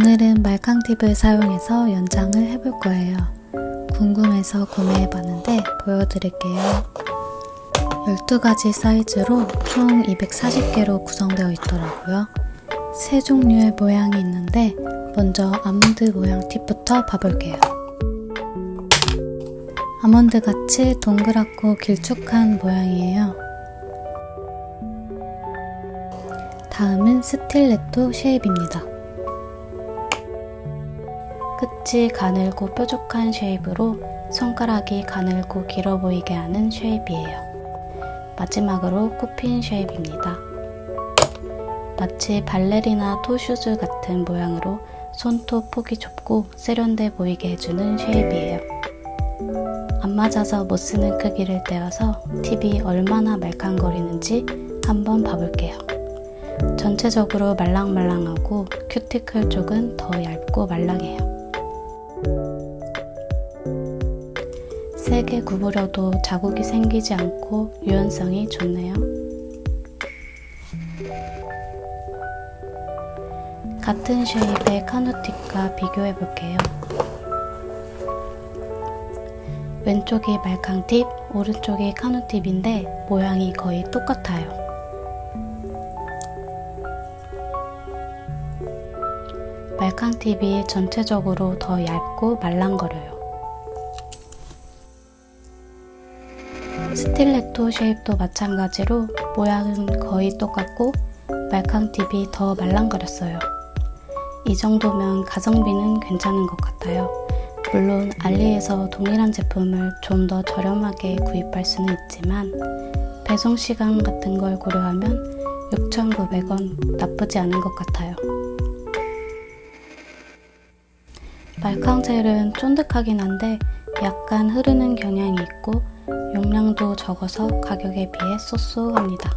오늘은 말캉 팁을 사용해서 연장을 해볼 거예요. 궁금해서 구매해봤는데 보여드릴게요. 12가지 사이즈로 총 240개로 구성되어 있더라고요. 세 종류의 모양이 있는데 먼저 아몬드 모양 팁부터 봐볼게요. 아몬드같이 동그랗고 길쭉한 모양이에요. 다음은 스틸레토 쉐입입니다. 끝이 가늘고 뾰족한 쉐입으로 손가락이 가늘고 길어 보이게 하는 쉐입이에요. 마지막으로 꽃핀 쉐입입니다. 마치 발레리나 토슈즈 같은 모양으로 손톱 폭이 좁고 세련돼 보이게 해주는 쉐입이에요. 안 맞아서 못 쓰는 크기를 떼어서 팁이 얼마나 말캉거리는지 한번 봐볼게요. 전체적으로 말랑말랑하고 큐티클 쪽은 더 얇고 말랑해요. 세게 구부려도 자국이 생기지 않고 유연성이 좋네요. 같은 쉐입의 카누팁과 비교해 볼게요. 왼쪽이 말캉 팁, 오른쪽이 카누팁인데 모양이 거의 똑같아요. 말캉 팁이 전체적으로 더 얇고 말랑거려요. 스틸레토 쉐입도 마찬가지로 모양은 거의 똑같고 말캉 팁이 더 말랑거렸어요. 이 정도면 가성비는 괜찮은 것 같아요. 물론 알리에서 동일한 제품을 좀 더 저렴하게 구입할 수는 있지만 배송 시간 같은 걸 고려하면 6,900원 나쁘지 않은 것 같아요. 말캉 젤은 쫀득하긴 한데 약간 흐르는 경향이 있고 용량도 적어서 가격에 비해 쏘쏘합니다.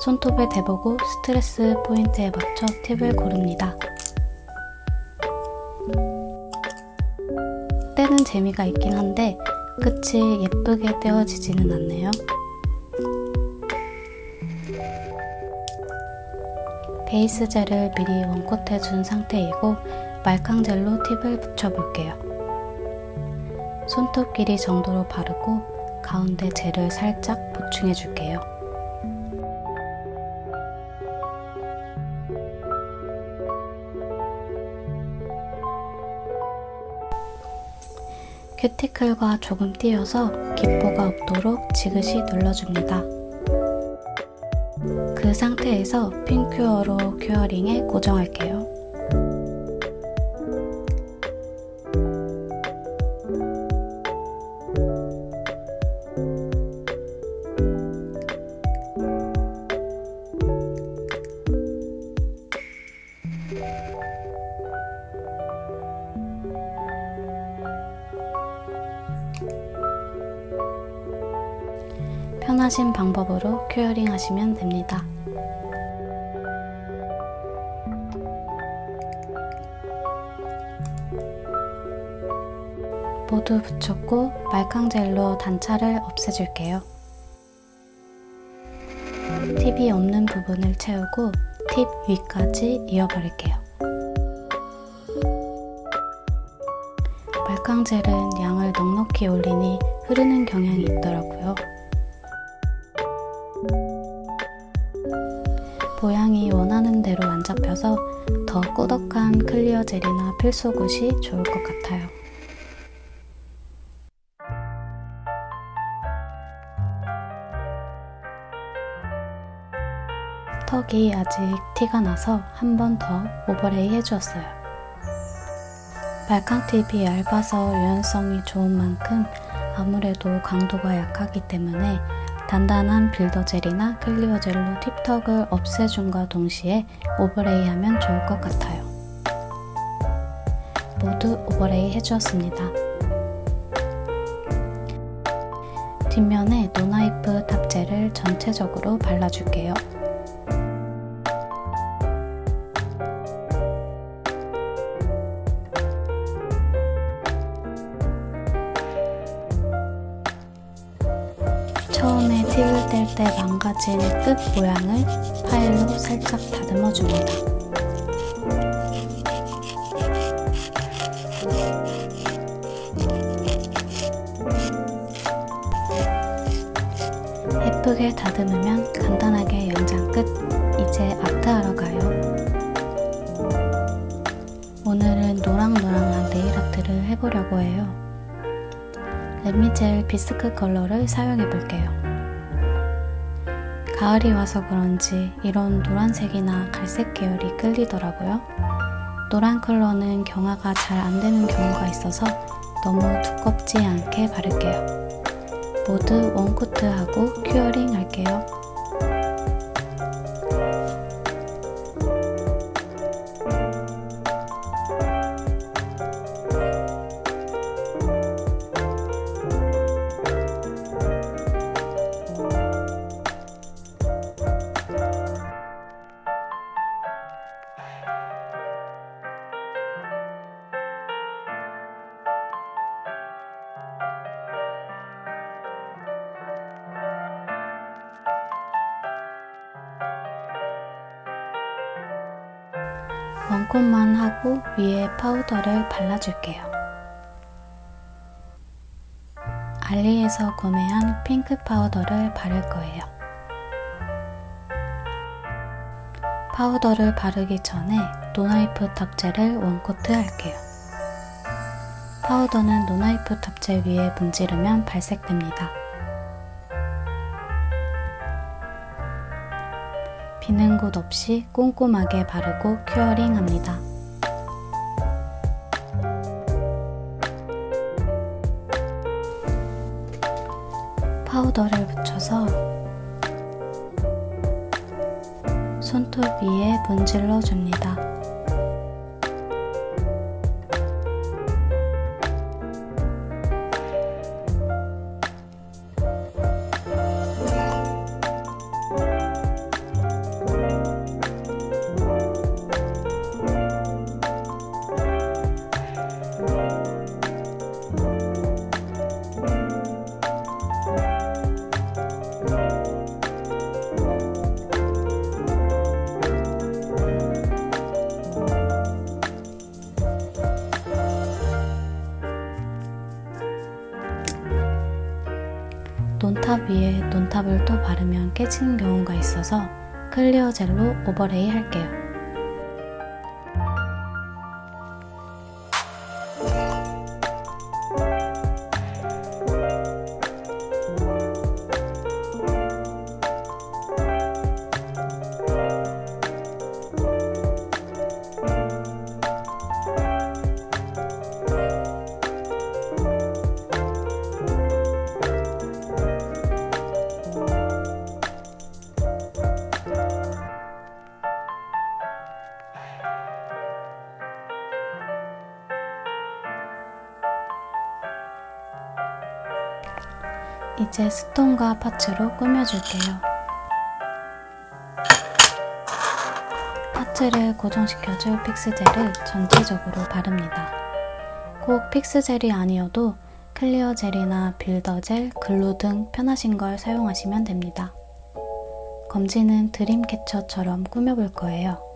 손톱에 대보고 스트레스 포인트에 맞춰 팁을 고릅니다. 떼는 재미가 있긴 한데 끝이 예쁘게 떼어지지는 않네요. 베이스 젤을 미리 원콧해준 상태이고 말캉 젤로 팁을 붙여볼게요. 손톱 길이 정도로 바르고 가운데 젤을 살짝 보충해줄게요. 큐티클과 조금 띄어서 기포가 없도록 지그시 눌러줍니다. 그 상태에서 핀 큐어로 큐어링에 고정할게요. 편하신 방법으로 큐어링 하시면 됩니다. 모두 붙였고 말캉 젤로 단차를 없애줄게요. 팁이 없는 부분을 채우고 팁 위까지 이어버릴게요. 말캉 젤은 양을 넉넉히 올리니 흐르는 경향이 있더라고요. 모양이 원하는 대로 안 잡혀서 더 꾸덕한 클리어 젤이나 필소굿이 좋을 것 같아요. 턱이 아직 티가 나서 한 번 더 오버레이 해주었어요. 말캉 팁이 얇아서 유연성이 좋은 만큼 아무래도 강도가 약하기 때문에 단단한 빌더 젤이나 클리어 젤로 팁턱을 없애준과 동시에 오버레이 하면 좋을 것 같아요. 모두 오버레이 해주었습니다. 뒷면에 노나이프 탑젤을 전체적으로 발라줄게요. 처음에 팁을 뗄 때 망가진 끝 모양을 파일로 살짝 다듬어 줍니다. 예쁘게 다듬으면 간단하게 연장 끝. 이제 아트하러 가요. 오늘은 노랑노랑한 네일 아트를 해보려고 해요. 레미젤 비스크 컬러를 사용해 볼게요. 가을이 와서 그런지 이런 노란색이나 갈색 계열이 끌리더라고요. 노란 컬러는 경화가 잘 안되는 경우가 있어서 너무 두껍지 않게 바를게요. 모두 원코트하고 큐어링 할게요. 원콧만 하고 위에 파우더를 발라줄게요. 알리에서 구매한 핑크 파우더를 바를 거예요. 파우더를 바르기 전에 노나이프 탑재를 원코트 할게요. 파우더는 노나이프 탑재 위에 문지르면 발색됩니다. 비는 곳 없이 꼼꼼하게 바르고 큐어링 합니다. 파우더를 묻혀서 손톱 위에 문질러 줍니다. 논탑 위에 논탑을 또 바르면 깨지는 경우가 있어서 클리어 젤로 오버레이 할게요. 이제 스톤과 파츠로 꾸며줄게요. 파츠를 고정시켜줄 픽스젤을 전체적으로 바릅니다. 꼭 픽스젤이 아니어도 클리어 젤이나 빌더 젤, 글루 등 편하신 걸 사용하시면 됩니다. 검지는 드림캐쳐처럼 꾸며볼 거예요.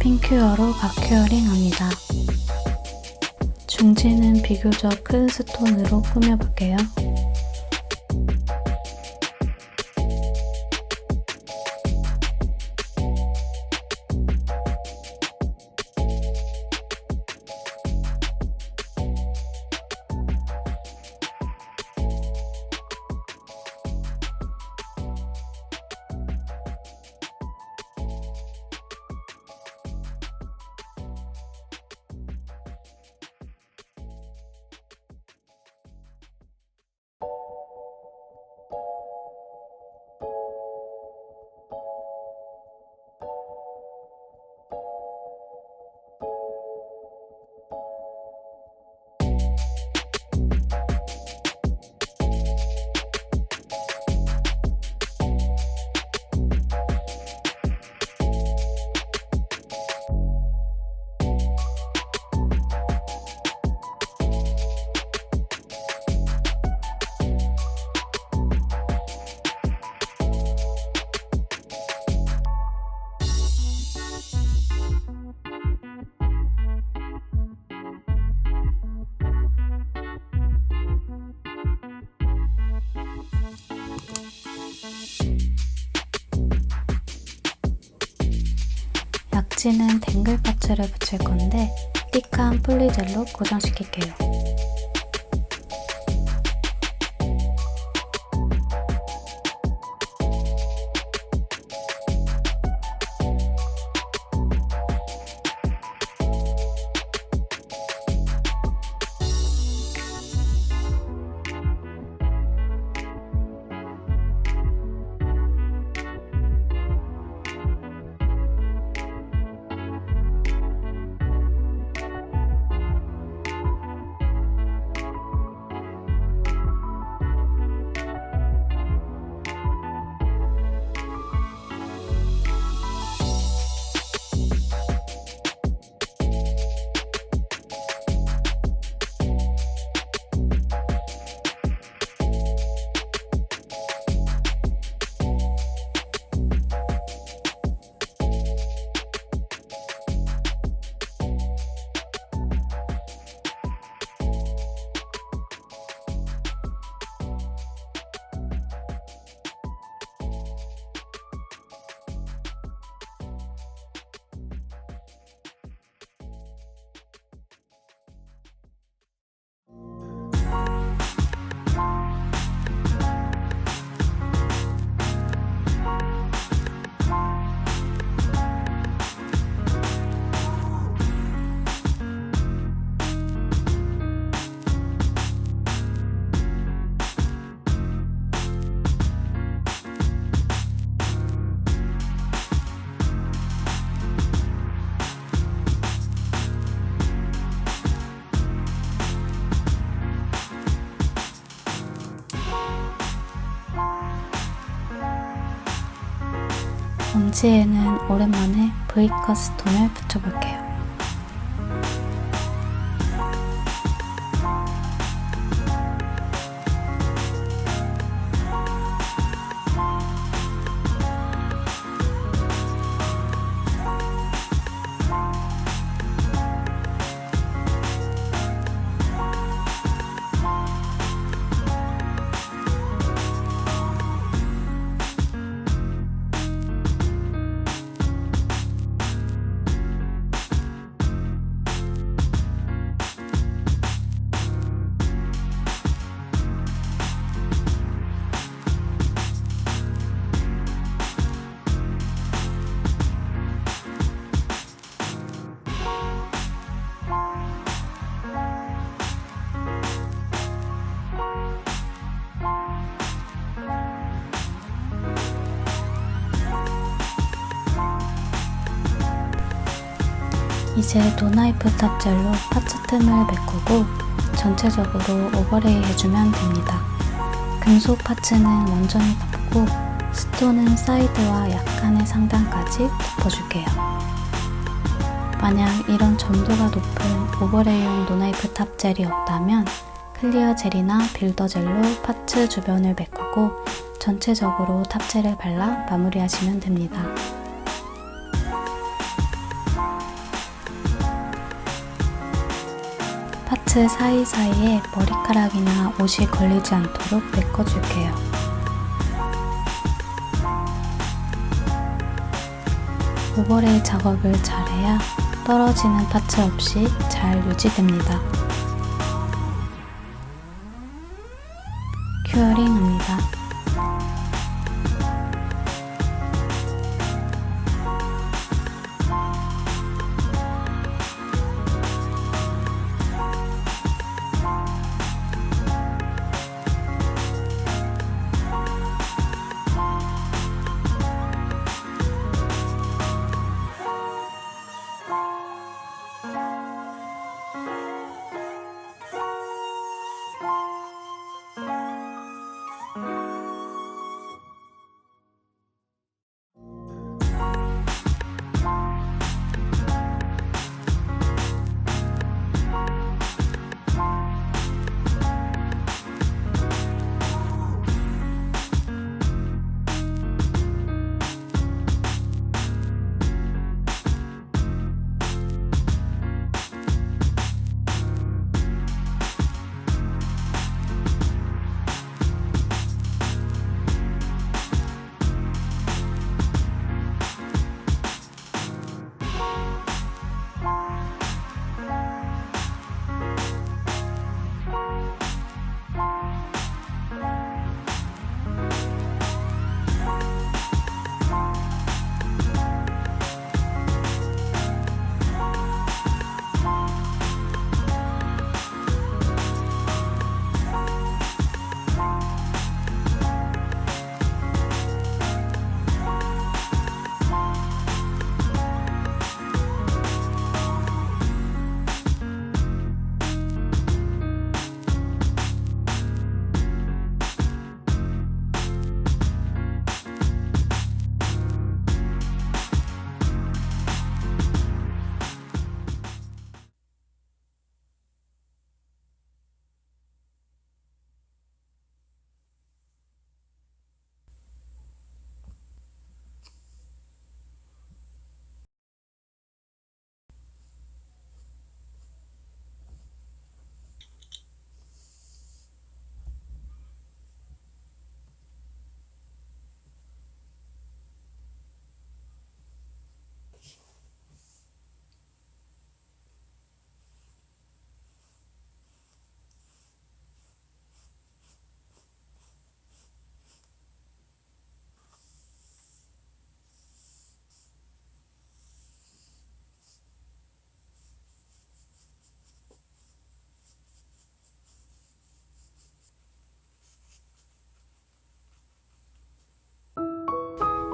핑큐어로 각큐어링 합니다. 중지는 비교적 큰 스톤으로 꾸며볼게요. 약지는 댕글 파츠를 붙일 건데 띡한 폴리젤로 고정시킬게요. 엄지에는 오랜만에 V컷 스톤을 붙여볼게요. 이제 노나이프 탑젤로 파츠 틈을 메꾸고 전체적으로 오버레이 해주면 됩니다. 금속 파츠는 완전히 덮고 스톤은 사이드와 약간의 상단까지 덮어줄게요. 만약 이런 점도가 높은 오버레이용 노나이프 탑젤이 없다면 클리어 젤이나 빌더 젤로 파츠 주변을 메꾸고 전체적으로 탑젤을 발라 마무리하시면 됩니다. 파츠 사이사이에 머리카락이나 옷이 걸리지 않도록 메꿔줄게요. 오버레이 작업을 잘해야 떨어지는 파츠 없이 잘 유지됩니다. 큐어링 합니다.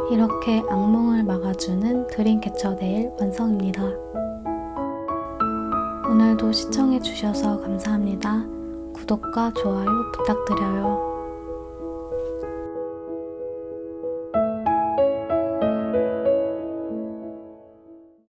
이렇게 악몽을 막아주는 드림캐쳐 네일 완성입니다. 오늘도 시청해주셔서 감사합니다. 구독과 좋아요 부탁드려요.